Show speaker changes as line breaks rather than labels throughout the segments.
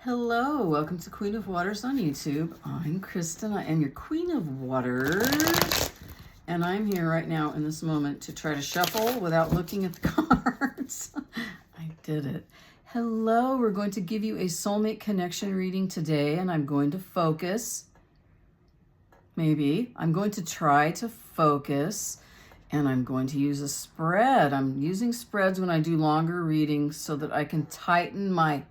Hello, welcome to Queen of Waters on YouTube. I'm Kristen. I am your Queen of Waters. And I'm here right now in this moment to try to shuffle without looking at the cards. I did it. Hello, we're going to give you a soulmate connection reading today, and I'm going to focus. Maybe. I'm going to try to focus, and I'm going to use a spread. I'm using spreads when I do longer readings so that I can tighten my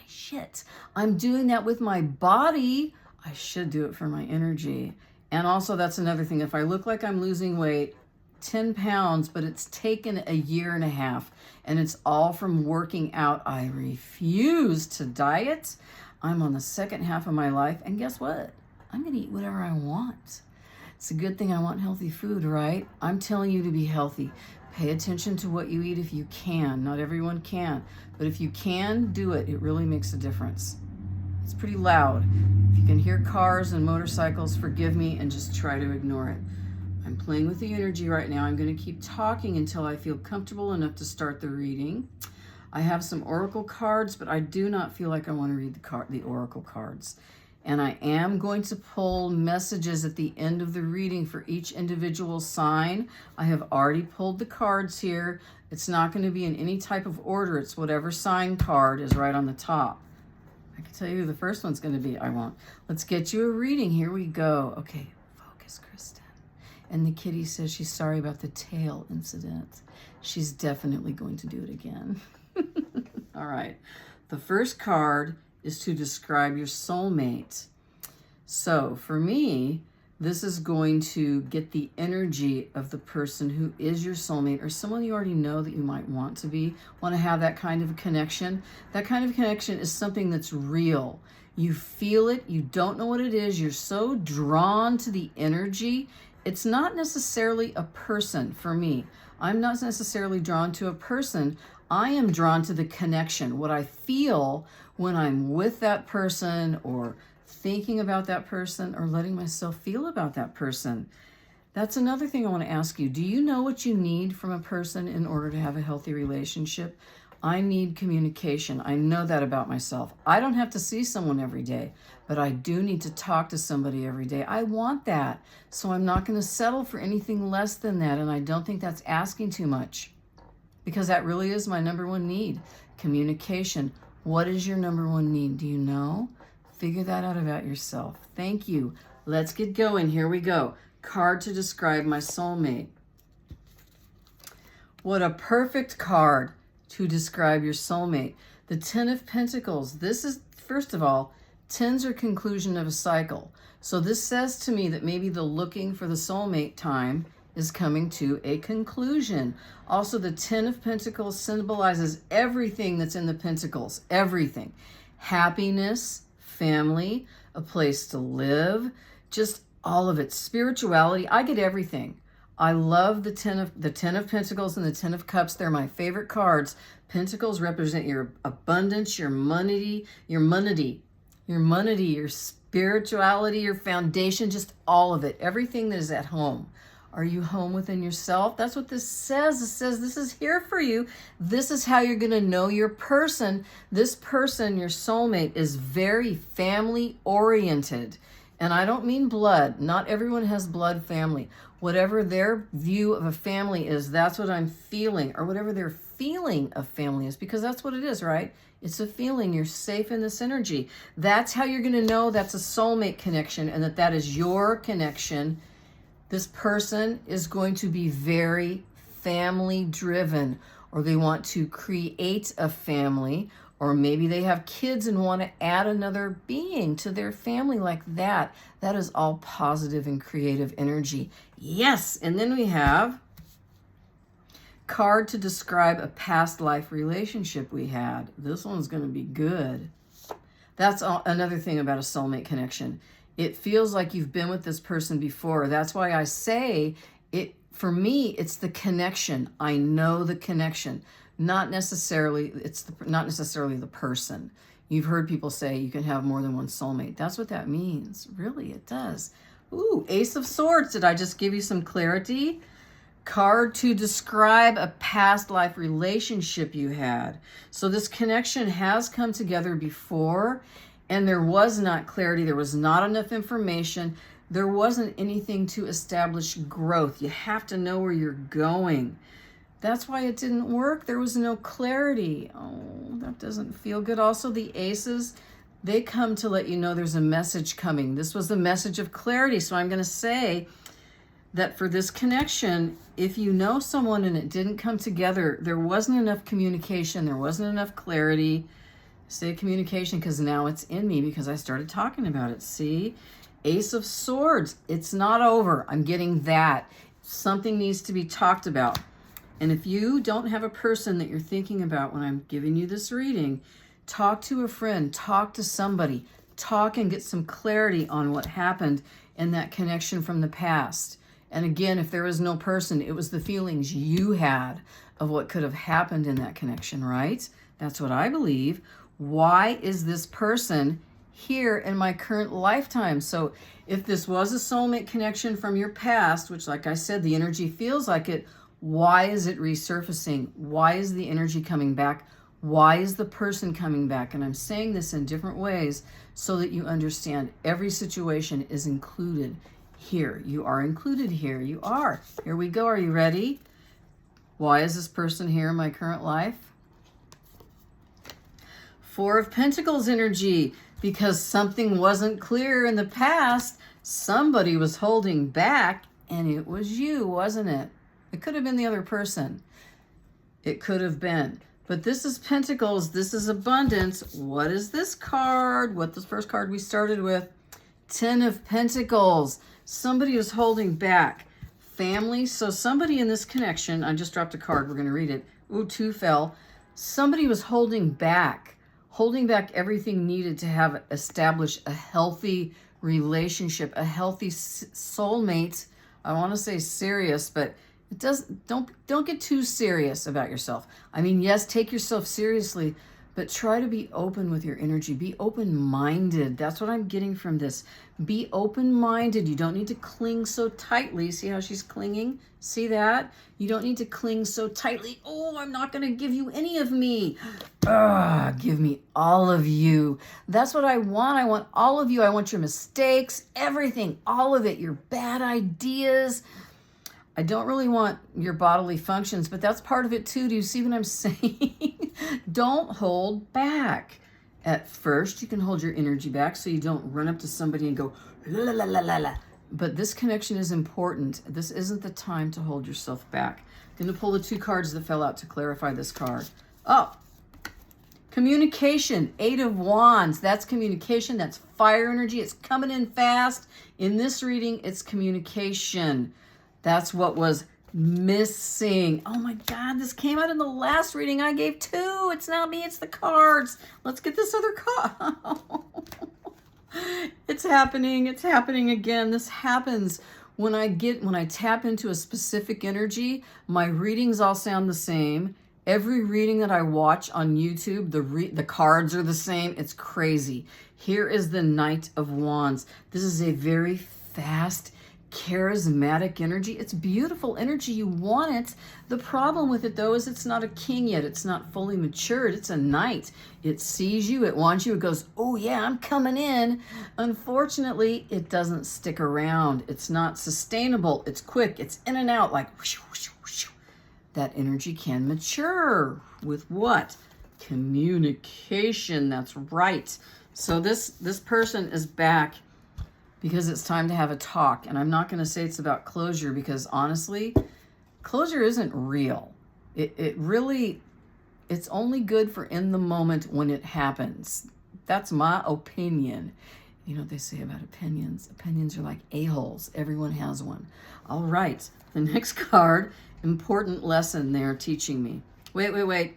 shit. I'm doing that with my body. I should do it for my energy. And also, that's another thing. If I look like I'm losing weight, 10 pounds, but it's taken a year and a half, and it's all from working out. I refuse to diet. I'm on the second half of my life, and guess what? I'm going to eat whatever I want. It's a good thing I want healthy food, right? I'm telling you to be healthy. Pay attention to what you eat if you can. Not everyone can, but if you can, do it. It really makes a difference. It's pretty loud. If you can hear cars and motorcycles, forgive me and just try to ignore it. I'm playing with the energy right now. I'm going to keep talking until I feel comfortable enough to start the reading. I have some oracle cards, but I do not feel like I want to read the oracle cards. And I am going to pull messages at the end of the reading for each individual sign. I have already pulled the cards here. It's not going to be in any type of order. It's whatever sign card is right on the top. I can tell you who the first one's going to be. I won't. Let's get you a reading. Here we go. Okay, focus, Kristen. And the kitty says she's sorry about the tail incident. She's definitely going to do it again. All right. The first card is to describe your soulmate. So for me, this is going to get the energy of the person who is your soulmate, or someone you already know that you might want to have that kind of a connection. That kind of connection is something that's real. You feel it, you don't know what it is, you're so drawn to the energy. It's not necessarily a person for me. I'm not necessarily drawn to a person. I am drawn to the connection, what I feel when I'm with that person or thinking about that person or letting myself feel about that person. That's another thing I want to ask you. Do you know what you need from a person in order to have a healthy relationship? I need communication. I know that about myself. I don't have to see someone every day, but I do need to talk to somebody every day. I want that. So I'm not going to settle for anything less than that. And I don't think that's asking too much, because that really is my number one need. Communication. What is your number one need? Do you know? Figure that out about yourself. Thank you. Let's get going. Here we go. Card to describe my soulmate. What a perfect card to describe your soulmate. The Ten of Pentacles. This is, first of all, tens are conclusion of a cycle. So this says to me that maybe the looking for the soulmate time is coming to a conclusion. Also, the Ten of Pentacles symbolizes everything that's in the Pentacles. Everything. Happiness, family, a place to live, just all of it. Spirituality. I get everything. I love the Ten of Pentacles and the Ten of Cups. They're my favorite cards. Pentacles represent your abundance, your money, your spirituality, your foundation, just all of it. Everything that is at home. Are you home within yourself? That's what this says. It says this is here for you. This is how you're going to know your person. This person, your soulmate, is very family oriented. And I don't mean blood. Not everyone has blood family. Whatever their view of a family is, that's what I'm feeling. Or whatever their feeling of family is. Because that's what it is, right? It's a feeling. You're safe in this energy. That's how you're going to know that's a soulmate connection and that is your connection. This person is going to be very family driven, or they want to create a family, or maybe they have kids and want to add another being to their family like that. That is all positive and creative energy. Yes. And then we have card to describe a past life relationship we had. This one's going to be good. That's another thing about a soulmate connection. It feels like you've been with this person before. That's why I say it. For me, it's the connection. I know the connection, not necessarily the person. You've heard people say you can have more than one soulmate. That's what that means. Really, it does. Ooh, Ace of Swords. Did I just give you some clarity? Card to describe a past life relationship you had. So this connection has come together before, and there was not clarity. There was not enough information. There wasn't anything to establish growth. You have to know where you're going. That's why it didn't work. There was no clarity. Oh, that doesn't feel good. Also, the aces, they come to let you know there's a message coming. This was the message of clarity. So I'm going to say that for this connection, if you know someone and it didn't come together, there wasn't enough communication, there wasn't enough clarity. Say communication because now it's in me because I started talking about it. See? Ace of Swords. It's not over. I'm getting that. Something needs to be talked about. And if you don't have a person that you're thinking about when I'm giving you this reading, talk to a friend, talk to somebody, talk and get some clarity on what happened in that connection from the past. And again, if there was no person, it was the feelings you had of what could have happened in that connection, right? That's what I believe. Why is this person here in my current lifetime? So if this was a soulmate connection from your past, which like I said, the energy feels like it, why is it resurfacing? Why is the energy coming back? Why is the person coming back? And I'm saying this in different ways so that you understand every situation is included here. You are included here. You are. Here we go. Are you ready? Why is this person here in my current life? Four of Pentacles energy. Because something wasn't clear in the past. Somebody was holding back, and it was you, wasn't it? It could have been the other person. It could have been. But this is Pentacles. This is abundance. What is this card? What the first card we started with? Ten of Pentacles. Somebody is holding back. Family. So somebody in this connection, I just dropped a card. We're going to read it. Ooh, two fell. Somebody was holding back everything needed to have established a healthy relationship, a healthy soulmate. I want to say serious, but it don't get too serious about yourself. I mean, yes, take yourself seriously, but try to be open with your energy. Be open-minded. That's what I'm getting from this. Be open-minded. You don't need to cling so tightly. See how she's clinging? See that? You don't need to cling so tightly. Oh, I'm not going to give you any of me. Give me all of you. That's what I want. I want all of you. I want your mistakes, everything, all of it, your bad ideas. I don't really want your bodily functions, but that's part of it too. Do you see what I'm saying? Don't hold back. At first, you can hold your energy back so you don't run up to somebody and go, la, la, la, la, la. But this connection is important. This isn't the time to hold yourself back. I'm going to pull the two cards that fell out to clarify this card. Oh, communication, Eight of Wands. That's communication. That's fire energy. It's coming in fast. In this reading, it's communication. That's what was missing. Oh my God, this came out in the last reading I gave too. It's not me, it's the cards. Let's get this other card. It's happening. It's happening again. This happens when I tap into a specific energy. My readings all sound the same. Every reading that I watch on YouTube, the cards are the same. It's crazy. Here is the Knight of Wands. This is a very fast, charismatic energy. It's beautiful energy. You want it. The problem with it though is it's not a king yet. It's not fully matured. It's a knight. It sees you. It wants you. It goes, oh yeah, I'm coming in. Unfortunately, it doesn't stick around. It's not sustainable. It's quick. It's in and out like whoosh, whoosh, whoosh. That energy can mature with what? Communication. That's right. So this person is back because it's time to have a talk. And I'm not going to say it's about closure because honestly, closure isn't real. It really, it's only good for in the moment when it happens. That's my opinion. You know what they say about opinions? Opinions are like a-holes. Everyone has one. All right. The next card, important lesson they're teaching me. Wait.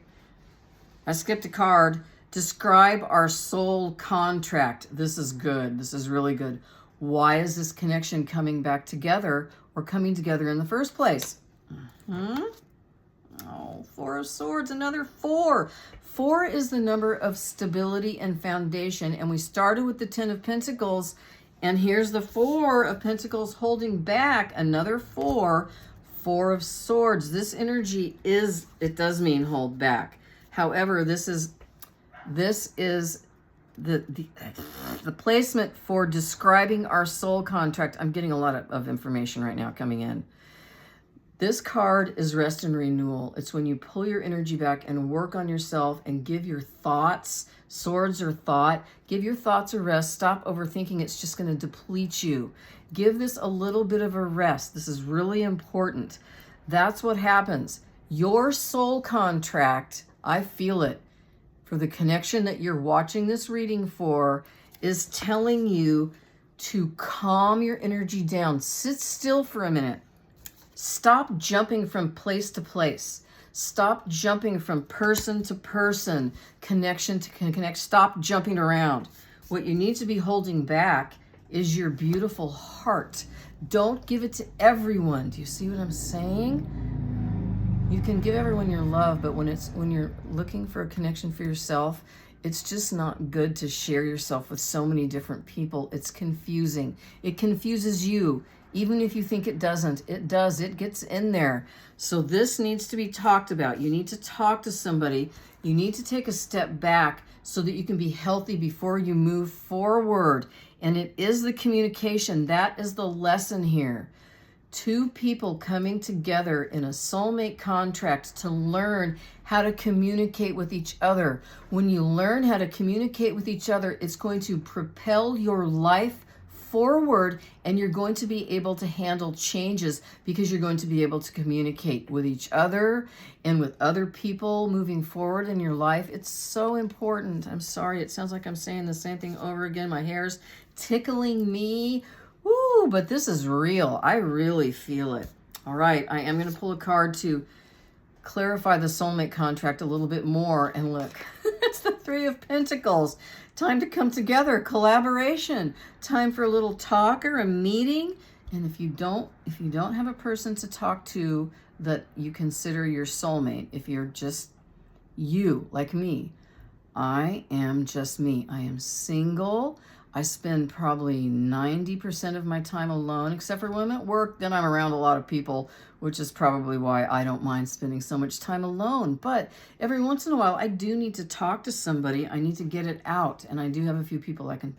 I skipped a card. Describe our soul contract. This is good. This is really good. Why is this connection coming back together or coming together in the first place? Oh, Four of Swords, another four. Four is the number of stability and foundation. And we started with the Ten of Pentacles. And here's the Four of Pentacles holding back, another four. Four of Swords. This energy it does mean hold back. However, this is the placement for describing our soul contract. I'm getting a lot of information right now coming in. This card is rest and renewal. It's when you pull your energy back and work on yourself and give your thoughts, swords or thought, give your thoughts a rest. Stop overthinking. It's just going to deplete you. Give this a little bit of a rest. This is really important. That's what happens. Your soul contract, I feel it, for the connection that you're watching this reading for, is telling you to calm your energy down. Sit still for a minute. Stop jumping from place to place. Stop jumping from person to person, connection to connect. Stop jumping around. What you need to be holding back is your beautiful heart. Don't give it to everyone. Do you see what I'm saying? You can give everyone your love, but when you're looking for a connection for yourself, it's just not good to share yourself with so many different people. It's confusing. It confuses you. Even if you think it doesn't, it does. It gets in there. So this needs to be talked about. You need to talk to somebody. You need to take a step back so that you can be healthy before you move forward. And it is the communication. That is the lesson here. Two people coming together in a soulmate contract to learn how to communicate with each other. When you learn how to communicate with each other, it's going to propel your life forward, and you're going to be able to handle changes because you're going to be able to communicate with each other and with other people moving forward in your life. It's so important. I'm sorry, it sounds like I'm saying the same thing over again. My hair's tickling me. Woo, but this is real. I really feel it. All right, I am going to pull a card to clarify the soulmate contract a little bit more. And look, it's the Three of Pentacles. Time to come together, collaboration. Time for a little talk or a meeting. And if you don't have a person to talk to that you consider your soulmate, if you're just you, like me, I am just me. I am single. I spend probably 90% of my time alone, except for when I'm at work. Then I'm around a lot of people, which is probably why I don't mind spending so much time alone. But every once in a while, I do need to talk to somebody. I need to get it out. And I do have a few people I can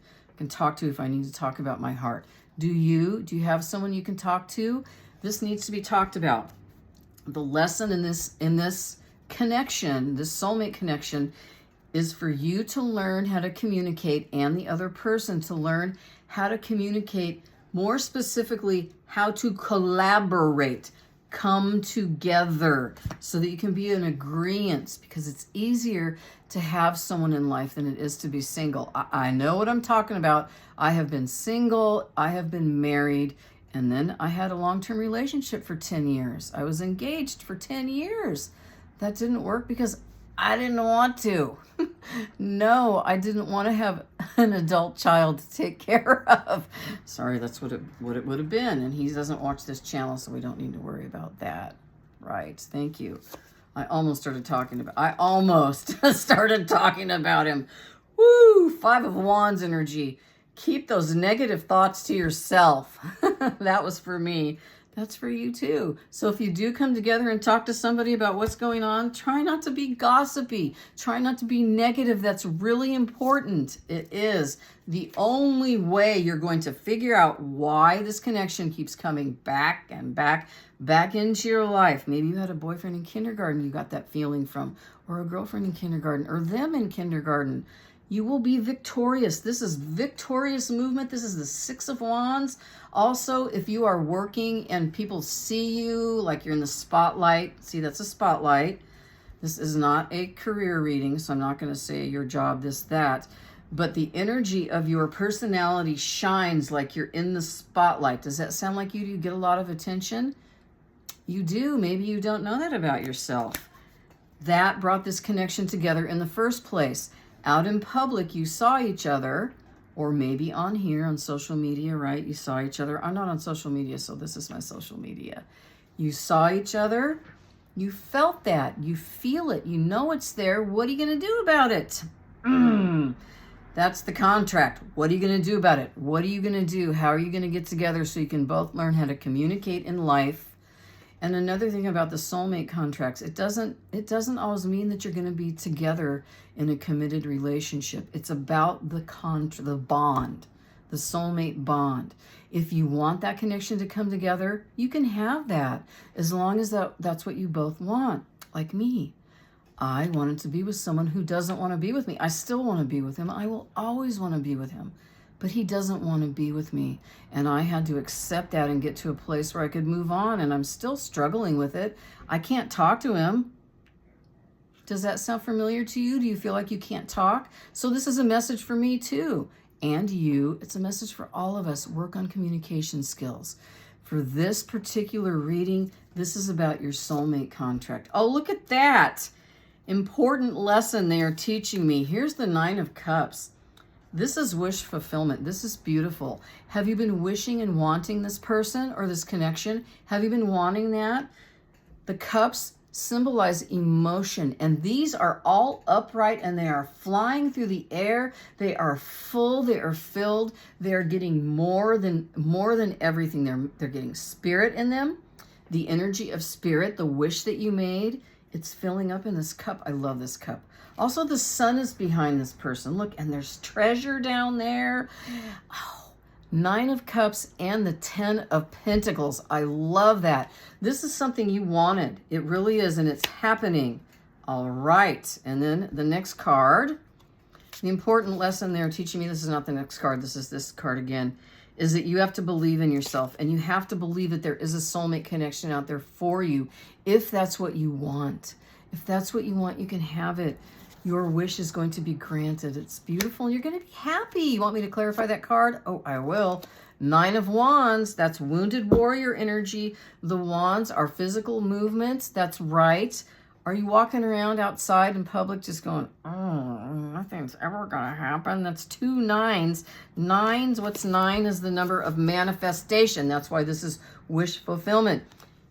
talk to if I need to talk about my heart. Do you have someone you can talk to? This needs to be talked about. The lesson in this connection, this soulmate connection, is for you to learn how to communicate and the other person to learn how to communicate, more specifically, how to collaborate, come together so that you can be in agreement, because it's easier to have someone in life than it is to be single. I know what I'm talking about. I have been single, I have been married, and then I had a long-term relationship for 10 years. I was engaged for 10 years. That didn't work because I didn't want to. No, I didn't want to have an adult child to take care of. Sorry, that's what it would have been. And he doesn't watch this channel, so we don't need to worry about that. Right, thank you. I almost started talking about him. Woo, Five of Wands energy. Keep those negative thoughts to yourself. That was for me. That's for you too. So if you do come together and talk to somebody about what's going on, try not to be gossipy. Try not to be negative. That's really important. It is. The only way you're going to figure out why this connection keeps coming back and back into your life. Maybe you had a boyfriend in kindergarten you got that feeling from, or a girlfriend in kindergarten, or them in kindergarten. You will be victorious. This is victorious movement. This is the Six of Wands. Also, if you are working and people see you like you're in the spotlight, see, that's a spotlight. This is not a career reading, so I'm not going to say your job, this, that. But the energy of your personality shines like you're in the spotlight. Does that sound like you do? You get a lot of attention? You do. Maybe you don't know that about yourself. That brought this connection together in the first place. Out in public, you saw each other, or maybe on here on social media, right? You saw each other. I'm not on social media, so this is my social media. You saw each other. You felt that. You feel it. You know it's there. What are you going to do about it? That's the contract. What are you going to do about it? What are you going to do? How are you going to get together so you can both learn how to communicate in life And another thing about the soulmate contracts, it doesn't always mean that you're going to be together in a committed relationship. It's about the bond, the soulmate bond. If you want that connection to come together, you can have that, as long as that's what you both want. Like me, I wanted to be with someone who doesn't want to be with me. I still want to be with him. I will always want to be with him. But he doesn't want to be with me. And I had to accept that and get to a place where I could move on. And I'm still struggling with it. I can't talk to him. Does that sound familiar to you? Do you feel like you can't talk? So this is a message for me too. And you. It's a message for all of us. Work on communication skills. For this particular reading, this is about your soulmate contract. Oh, look at that. Important lesson they are teaching me. Here's the 9 of Cups. This is wish fulfillment. This is beautiful. Have you been wishing and wanting this person or this connection? Have you been wanting that? The cups symbolize emotion, and these are all upright and they are flying through the air. They are full, they are filled, they are getting more than everything. They're getting spirit in them, the energy of spirit, the wish that you made. It's filling up in this cup. I love this cup. Also, the sun is behind this person. Look, and there's treasure down there. Oh, 9 of Cups and the 10 of Pentacles. I love that. This is something you wanted. It really is, and it's happening. All right. And then the next card. The important lesson they're teaching me, this is not the next card, this is this card again, is that you have to believe in yourself, and you have to believe that there is a soulmate connection out there for you, if that's what you want. If that's what you want, you can have it. Your wish is going to be granted. It's beautiful, and you're going to be happy. You want me to clarify that card? Oh, I will. 9 of Wands, that's wounded warrior energy. The wands are physical movements. That's right. Are you walking around outside in public just going, oh, nothing's ever going to happen? That's 2 9s. 9s, what's 9 is the number of manifestation. That's why this is wish fulfillment.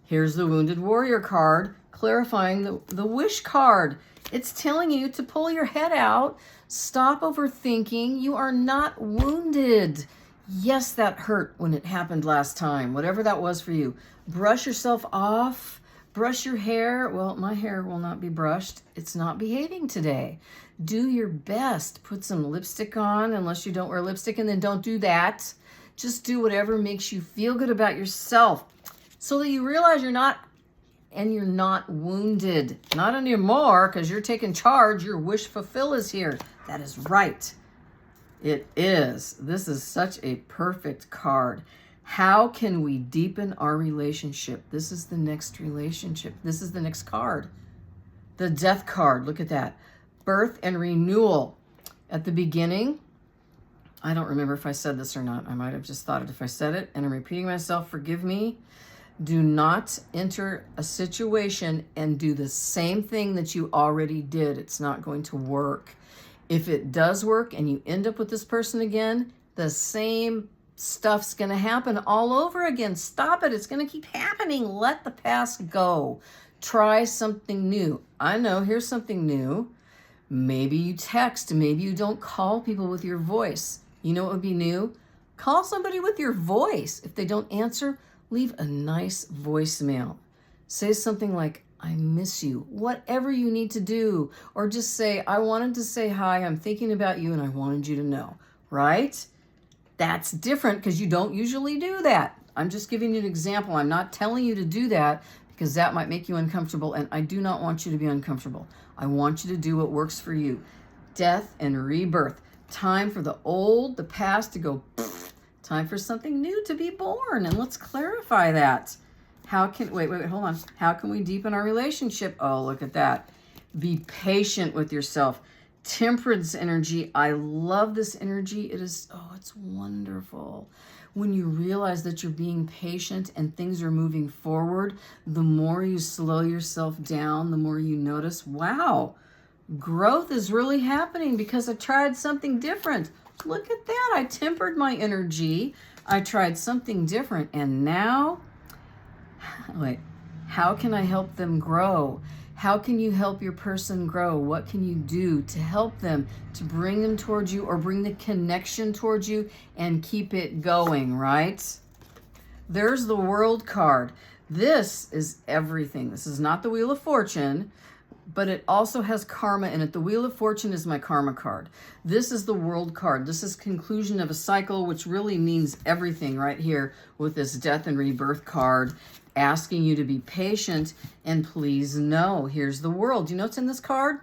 Here's the wounded warrior card, clarifying the wish card. It's telling you to pull your head out, stop overthinking. You are not wounded. Yes, that hurt when it happened last time, whatever that was for you. Brush yourself off. Brush your hair. Well, my hair will not be brushed. It's not behaving today. Do your best. Put some lipstick on, unless you don't wear lipstick, and then don't do that. Just do whatever makes you feel good about yourself, so that you realize you're not wounded. Not anymore, because you're taking charge. Your wish fulfill is here. That is right. It is. This is such a perfect card. How can we deepen our relationship? This is the next relationship. This is the next card. The Death card. Look at that. Birth and renewal. At the beginning, I don't remember if I said this or not. I might have just thought it if I said it, and I'm repeating myself. Forgive me. Do not enter a situation and do the same thing that you already did. It's not going to work. If it does work and you end up with this person again, the same stuff's going to happen all over again. Stop it. It's going to keep happening. Let the past go. Try something new. I know, here's something new. Maybe you text. Maybe you don't call people with your voice. You know what would be new? Call somebody with your voice. If they don't answer, leave a nice voicemail. Say something like, I miss you. Whatever you need to do. Or just say, I wanted to say hi. I'm thinking about you and I wanted you to know. Right? That's different because you don't usually do that. I'm just giving you an example. I'm not telling you to do that because that might make you uncomfortable, and I do not want you to be uncomfortable. I want you to do what works for you. Death and rebirth. Time for the old, the past to go, pfft. Time for something new to be born. And let's clarify that. How can, wait, hold on. How can we deepen our relationship? Oh, look at that. Be patient with yourself. Temperance energy. I love this energy. It is, oh, it's wonderful. When you realize that you're being patient and things are moving forward, the more you slow yourself down, the more you notice, wow, growth is really happening because I tried something different. Look at that. I tempered my energy. I tried something different. And now, wait, how can I help them grow? How can you help your person grow? What can you do to help them, to bring them towards you or bring the connection towards you and keep it going, right? There's the World card. This is everything. This is not the Wheel of Fortune, but it also has karma in it. The Wheel of Fortune is my karma card. This is the World card. This is conclusion of a cycle, which really means everything right here with this death and rebirth card, asking you to be patient and please know. Here's the World. Do you know what's in this card?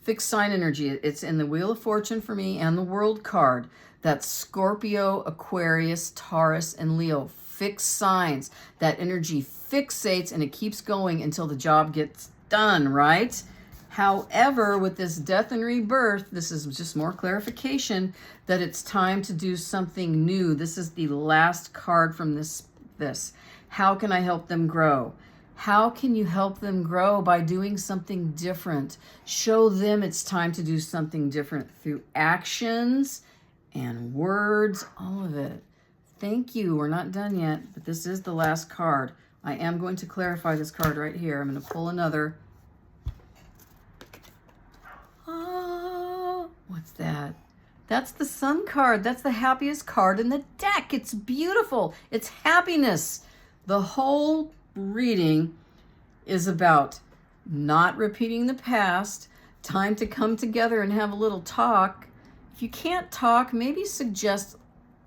Fixed sign energy. It's in the Wheel of Fortune for me and the World card. That's Scorpio, Aquarius, Taurus, and Leo. Fixed signs. That energy fixates and it keeps going until the job gets done, right? However, with this death and rebirth, this is just more clarification that it's time to do something new. This is the last card from this. How can I help them grow? How can you help them grow? By doing something different. Show them it's time to do something different through actions and words, all of it. Thank you. We're not done yet, but this is the last card. I am going to clarify this card right here. I'm going to pull another. Oh, what's that? That's the Sun card. That's the happiest card in the deck. It's beautiful. It's happiness. The whole reading is about not repeating the past, time to come together and have a little talk. If you can't talk, maybe suggest,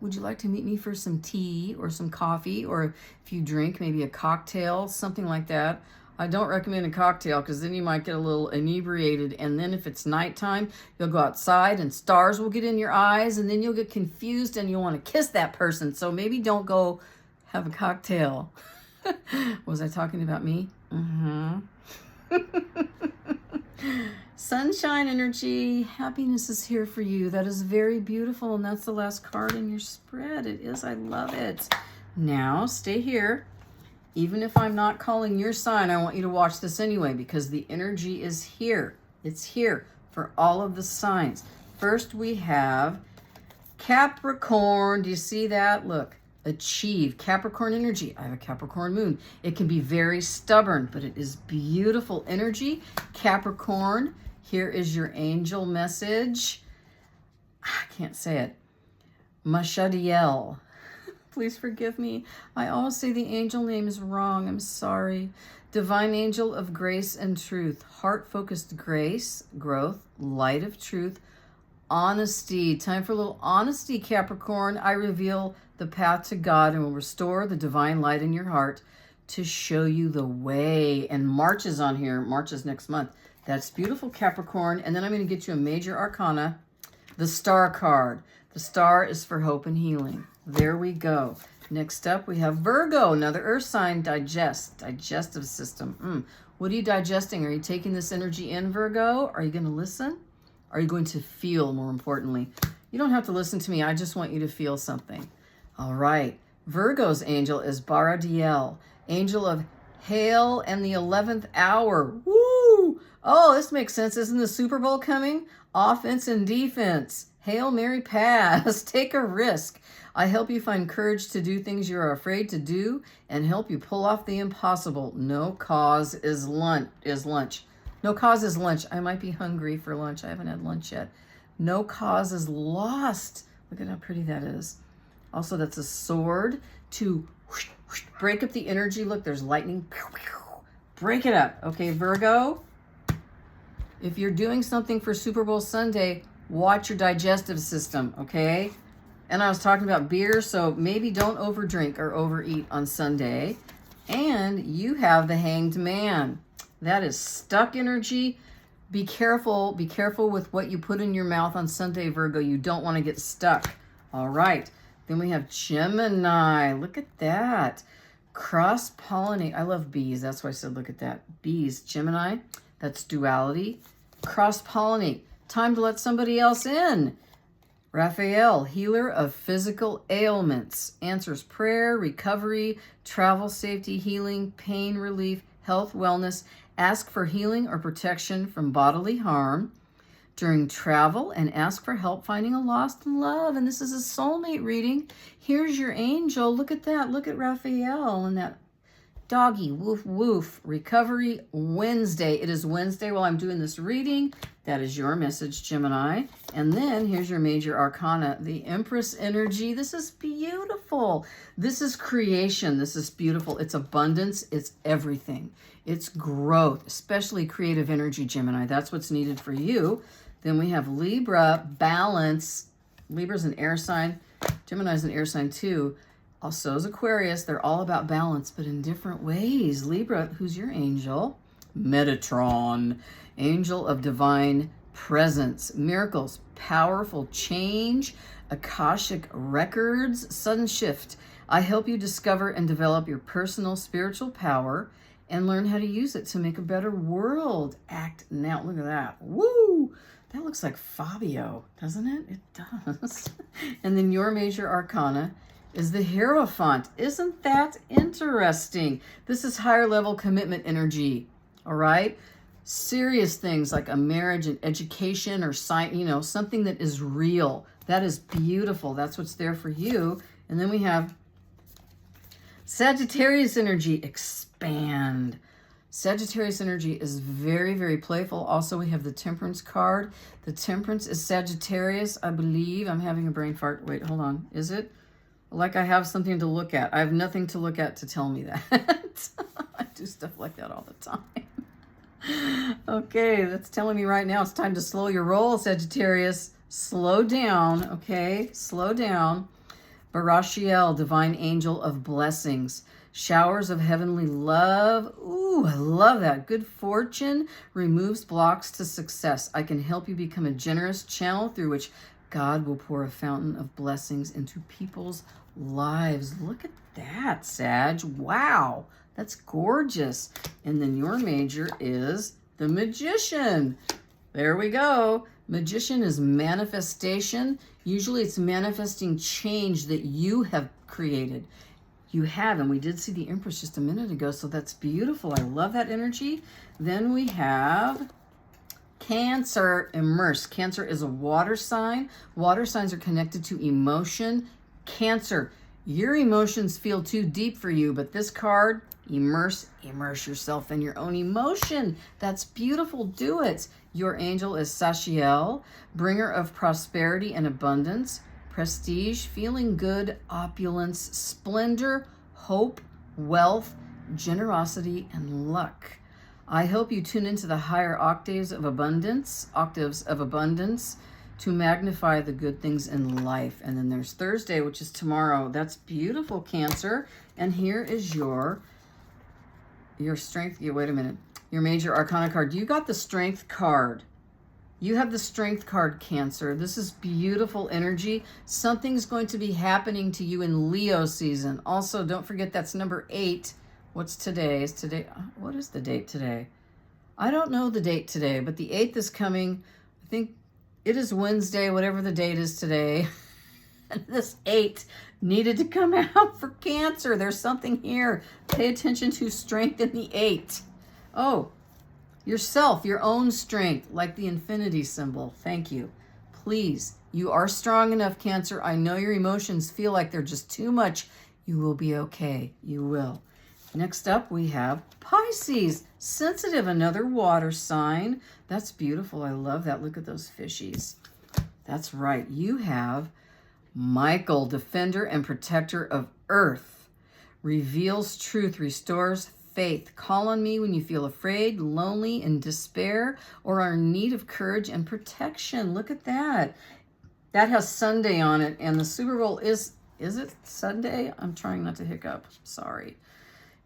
would you like to meet me for some tea or some coffee? Or if you drink, maybe a cocktail, something like that. I don't recommend a cocktail because then you might get a little inebriated. And then if it's nighttime, you'll go outside and stars will get in your eyes and then you'll get confused and you'll want to kiss that person. So maybe don't go have a cocktail. Was I talking about me? Sunshine energy, happiness is here for you. That is very beautiful, and that's the last card in your spread. It is. I love it. Now, stay here. Even if I'm not calling your sign, I want you to watch this anyway because the energy is here. It's here for all of the signs. First, we have Capricorn. Do you see that? Look. Achieve. Capricorn energy. I have a Capricorn moon. It can be very stubborn, but it is beautiful energy. Capricorn, here is your angel message. I can't say it. Mashadiel. Please forgive me. I always say the angel name is wrong. I'm sorry. Divine angel of grace and truth. Heart-focused grace, growth, light of truth, honesty. Time for a little honesty, Capricorn. I reveal the path to God and will restore the divine light in your heart to show you the way. And March is on here. March is next month. That's beautiful, Capricorn. And then I'm going to get you a major arcana, the Star card. The Star is for hope and healing. There we go. Next up, we have Virgo, another earth sign, digestive system. What are you digesting? Are you taking this energy in, Virgo? Are you going to listen? Are you going to feel, more importantly? You don't have to listen to me. I just want you to feel something. All right. Virgo's angel is Baradiel, angel of hail and the 11th hour. Woo! Oh, this makes sense. Isn't the Super Bowl coming? Offense and defense. Hail Mary pass. Take a risk. I help you find courage to do things you are afraid to do and help you pull off the impossible. No cause is lunch. No cause is lunch. I might be hungry for lunch. I haven't had lunch yet. No cause is lost. Look at how pretty that is. Also, that's a sword to break up the energy. Look, there's lightning. Break it up. Okay, Virgo, if you're doing something for Super Bowl Sunday, watch your digestive system, okay? And I was talking about beer, so maybe don't overdrink or overeat on Sunday. And you have the Hanged Man. That is stuck energy. Be careful with what you put in your mouth on Sunday, Virgo. You don't want to get stuck. All right. Then we have Gemini. Look at that. Cross-pollinate. I love bees. That's why I said look at that. Bees. Gemini. That's duality. Cross-pollinate. Time to let somebody else in. Raphael, healer of physical ailments. Answers prayer, recovery, travel safety, healing, pain relief, health, wellness. Ask for healing or protection from bodily harm during travel and ask for help finding a lost love. And this is a soulmate reading. Here's your angel. Look at that. Look at Raphael and that doggy. Woof, woof. Recovery Wednesday. It is Wednesday while I'm doing this reading. That is your message, Gemini. And then here's your major arcana, the Empress energy. This is beautiful. This is creation. This is beautiful. It's abundance. It's everything. It's growth, especially creative energy, Gemini. That's what's needed for you. Then we have Libra, balance. Libra's an air sign. Gemini's an air sign too. Also is Aquarius. They're all about balance, but in different ways. Libra, who's your angel? Metatron, angel of divine presence, miracles, powerful change, Akashic records, sudden shift. I help you discover and develop your personal spiritual power and learn how to use it to make a better world. Act now. Look at that. Woo! That looks like Fabio, doesn't it? It does. And then your major arcana is the Hierophant. Isn't that interesting? This is higher level commitment energy. All right. Serious things like a marriage and education or something that is real. That is beautiful. That's what's there for you. And then we have Sagittarius energy, expand. Sagittarius energy is very, very playful. Also, we have the Temperance card. The Temperance is Sagittarius, I believe. I'm having a brain fart. Wait, hold on. Is it? Like I have something to look at. I have nothing to look at to tell me that. I do stuff like that all the time. Okay, that's telling me right now it's time to slow your roll, Sagittarius. Slow down, okay? Slow down. Barachiel, divine angel of blessings. Showers of heavenly love. Ooh, I love that. Good fortune removes blocks to success. I can help you become a generous channel through which God will pour a fountain of blessings into people's lives. Look at that, Sag. Wow, that's gorgeous. And then your major is the Magician. There we go. Magician is manifestation. Usually it's manifesting change that you have created. You have, and we did see the Empress just a minute ago, so that's beautiful. I love that energy. Then we have Cancer, immerse. Cancer is a water sign. Water signs are connected to emotion. Cancer, your emotions feel too deep for you, but this card, immerse yourself in your own emotion. That's beautiful. Do it. Your angel is Sachiel, bringer of prosperity and abundance, prestige, feeling good, opulence, splendor, hope, wealth, generosity, and luck. I hope you tune into the higher octaves of abundance to magnify the good things in life. And then there's Thursday, which is tomorrow. That's beautiful, Cancer. And here is your strength. Yeah, wait a minute. Your major arcana card. You got the Strength card. You have the Strength card, Cancer. This is beautiful energy. Something's going to be happening to you in Leo season. Also, don't forget that's number 8. What's today? What is the date today? I don't know the date today, but the 8th is coming. I think it is Wednesday, whatever the date is today. And this 8 needed to come out for Cancer. There's something here. Pay attention to strength in the 8. Oh, yourself, your own strength, like the infinity symbol. Thank you. Please, you are strong enough, Cancer. I know your emotions feel like they're just too much. You will be okay. You will. Next up, we have Pisces, sensitive, another water sign. That's beautiful. I love that. Look at those fishies. That's right. You have Michael, defender and protector of earth, reveals truth, restores faith. Call on me when you feel afraid, lonely, in despair, or are in need of courage and protection. Look at that. That has Sunday on it, and the Super Bowl is it Sunday? I'm trying not to hiccup. Sorry.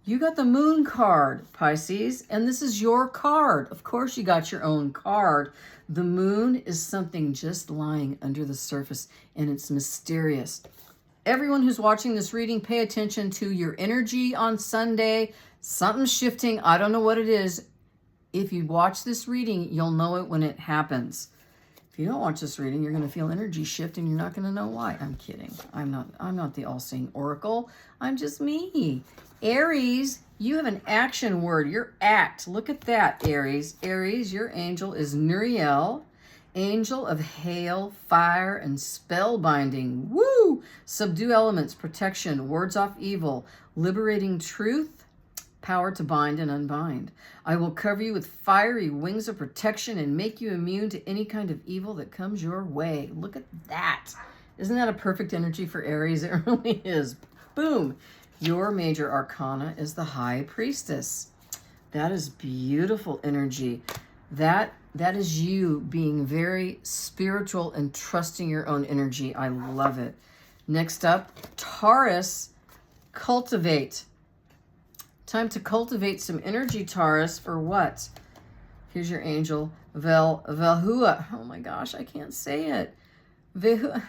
You got the Moon card, Pisces, and this is your card. Of course you got your own card. The moon is something just lying under the surface, and it's mysterious. Everyone who's watching this reading, pay attention to your energy on Sunday. Something's shifting. I don't know what it is. If you watch this reading, you'll know it when it happens. If you don't watch this reading, you're going to feel energy shift, and you're not going to know why. I'm kidding. I'm not the all-seeing oracle. I'm just me. Aries, you have an action word. Your act. Look at that, Aries. Aries, your angel is Nuriel, angel of hail, fire, and spell binding. Woo! Subdue elements, protection, wards off evil, liberating truth, power to bind and unbind. I will cover you with fiery wings of protection and make you immune to any kind of evil that comes your way. Look at that. Isn't that a perfect energy for Aries? It really is. Boom. Your major arcana is the High Priestess. That is beautiful energy. That is you being very spiritual and trusting your own energy. I love it. Next up, Taurus, cultivate. Time to cultivate some energy, Taurus, for what? Here's your angel, Velhua. Oh my gosh, I can't say it.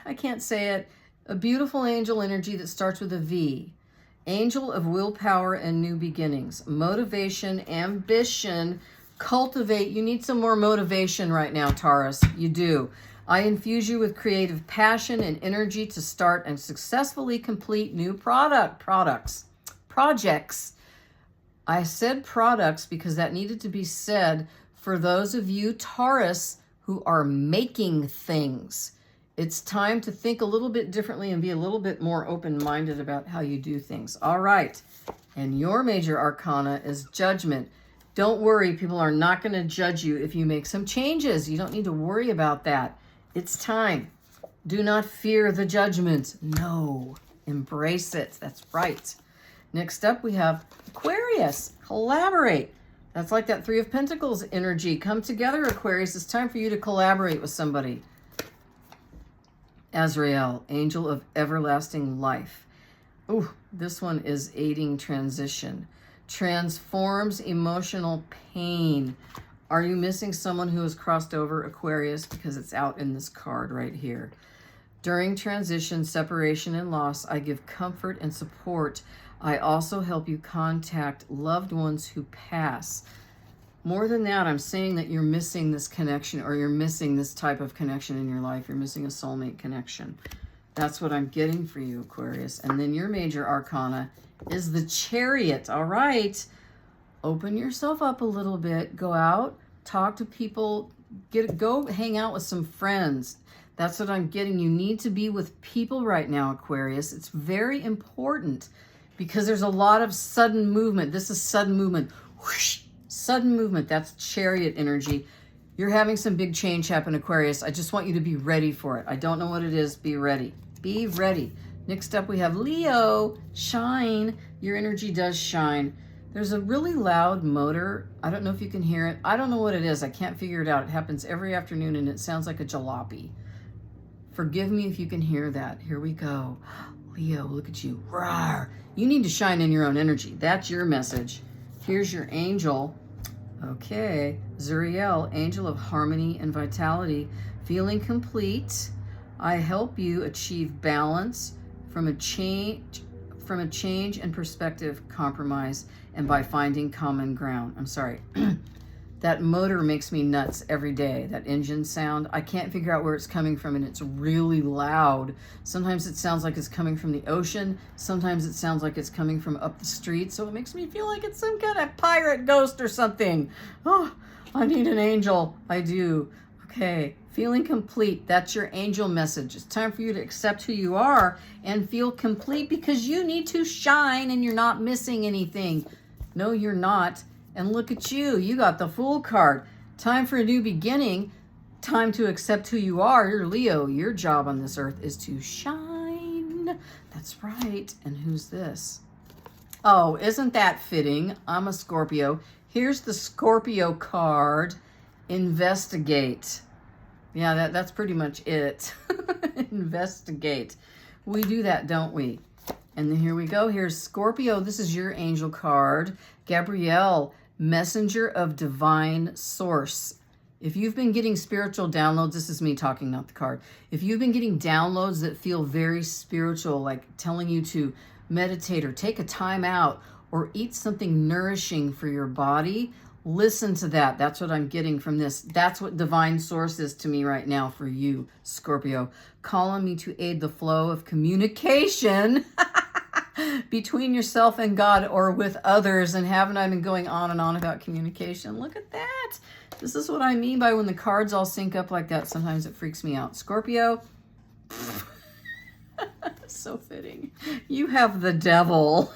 I can't say it. A beautiful angel energy that starts with a V. Angel of willpower and new beginnings. Motivation, ambition, cultivate. You need some more motivation right now, Taurus. You do. I infuse you with creative passion and energy to start and successfully complete new projects. I said products because that needed to be said for those of you, Taurus, who are making things. It's time to think a little bit differently and be a little bit more open-minded about how you do things. All right. And your major arcana is Judgment. Don't worry, people are not going to judge you if you make some changes. You don't need to worry about that. It's time. Do not fear the judgment. No, embrace it. That's right. Next up, we have Aquarius. Collaborate. That's like that Three of Pentacles energy. Come together, Aquarius. It's time for you to collaborate with somebody. Azrael, angel of everlasting life. Ooh, this one is aiding transition. Transforms emotional pain. Are you missing someone who has crossed over, Aquarius? Because it's out in this card right here. During transition, separation, and loss, I give comfort and support. I also help you contact loved ones who pass. More than that, I'm saying that you're missing this connection, or you're missing this type of connection in your life. You're missing a soulmate connection. That's what I'm getting for you, Aquarius. And then your major arcana is the Chariot. All right. Open yourself up a little bit. Go out, talk to people, go hang out with some friends. That's what I'm getting. You need to be with people right now, Aquarius. It's very important because there's a lot of sudden movement. This is sudden movement. Whoosh. Sudden movement, that's Chariot energy. You're having some big change happen, Aquarius. I just want you to be ready for it. I don't know what it is. Be ready. Be ready. Next up, we have Leo. Shine. Your energy does shine. There's a really loud motor. I don't know if you can hear it. I don't know what it is. I can't figure it out. It happens every afternoon, and it sounds like a jalopy. Forgive me if you can hear that. Here we go. Leo, look at you. Rawr. You need to shine in your own energy. That's your message. Here's your angel. Okay, Zuriel, angel of harmony and vitality. Feeling complete. I help you achieve balance from a change and perspective compromise and by finding common ground. I'm sorry. That motor makes me nuts every day. That engine sound, I can't figure out where it's coming from, and it's really loud. Sometimes it sounds like it's coming from the ocean. Sometimes it sounds like it's coming from up the street. So it makes me feel like it's some kind of pirate ghost or something. Oh, I need an angel. I do. Okay, feeling complete. That's your angel message. It's time for you to accept who you are and feel complete because you need to shine and you're not missing anything. No, you're not. And look at you. You got the Fool card. Time for a new beginning. Time to accept who you are. You're Leo. Your job on this earth is to shine. That's right. And who's this? Oh, isn't that fitting? I'm a Scorpio. Here's the Scorpio card. Investigate. Yeah, that's pretty much it. Investigate. We do that, don't we? And then here we go. Here's Scorpio. This is your angel card. Gabrielle, messenger of divine source. If you've been getting spiritual downloads, this is me talking, not the card. If you've been getting downloads that feel very spiritual, like telling you to meditate or take a time out or eat something nourishing for your body, listen to that. That's what I'm getting from this. That's what divine source is to me right now for you, Scorpio. Calling me to aid the flow of communication between yourself and God or with others. And haven't I been going on and on about communication? Look at that. This is what I mean by when the cards all sync up like that. Sometimes it freaks me out. Scorpio, so fitting. You have the devil.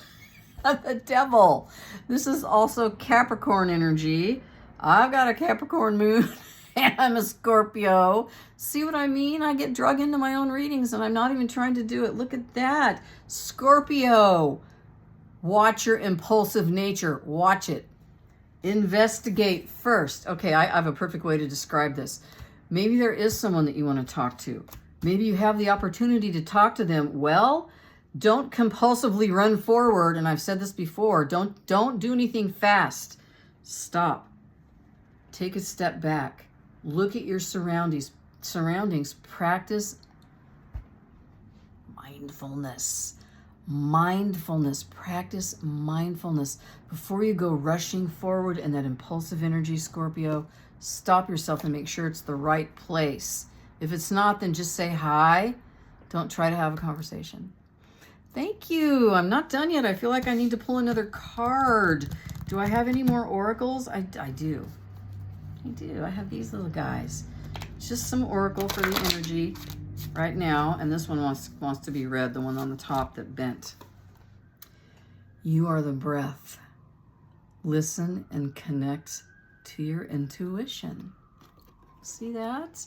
The devil. This is also Capricorn energy. I've got a Capricorn moon and I'm a Scorpio. See what I mean? I get drug into my own readings and I'm not even trying to do it. Look at that. Scorpio. Watch your impulsive nature. Watch it. Investigate first. Okay, I have a perfect way to describe this. Maybe there is someone that you want to talk to. Maybe you have the opportunity to talk to them. Well, don't compulsively run forward. And I've said this before. Don't do anything fast. Stop. Take a step back. Look at your surroundings. Practice mindfulness. Practice mindfulness. Before you go rushing forward in that impulsive energy, Scorpio, stop yourself and make sure it's the right place. If it's not, then just say hi. Don't try to have a conversation. Thank you. I'm not done yet. I feel like I need to pull another card. Do I have any more oracles? I do. I have these little guys. It's just some oracle for the energy right now. And this one wants to be read, the one on the top that bent. You are the breath. Listen and connect to your intuition. See that?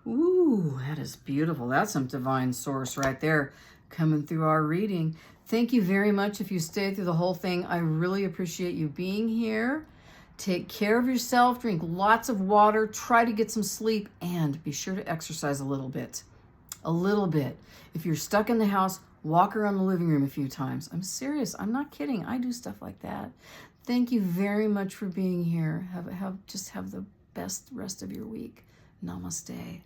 Ooh, that is beautiful. That's some divine source right there coming through our reading. Thank you very much if you stayed through the whole thing. I really appreciate you being here. Take care of yourself. Drink lots of water. Try to get some sleep. And be sure to exercise a little bit. A little bit. If you're stuck in the house, walk around the living room a few times. I'm serious. I'm not kidding. I do stuff like that. Thank you very much for being here. Just have the best rest of your week. Namaste.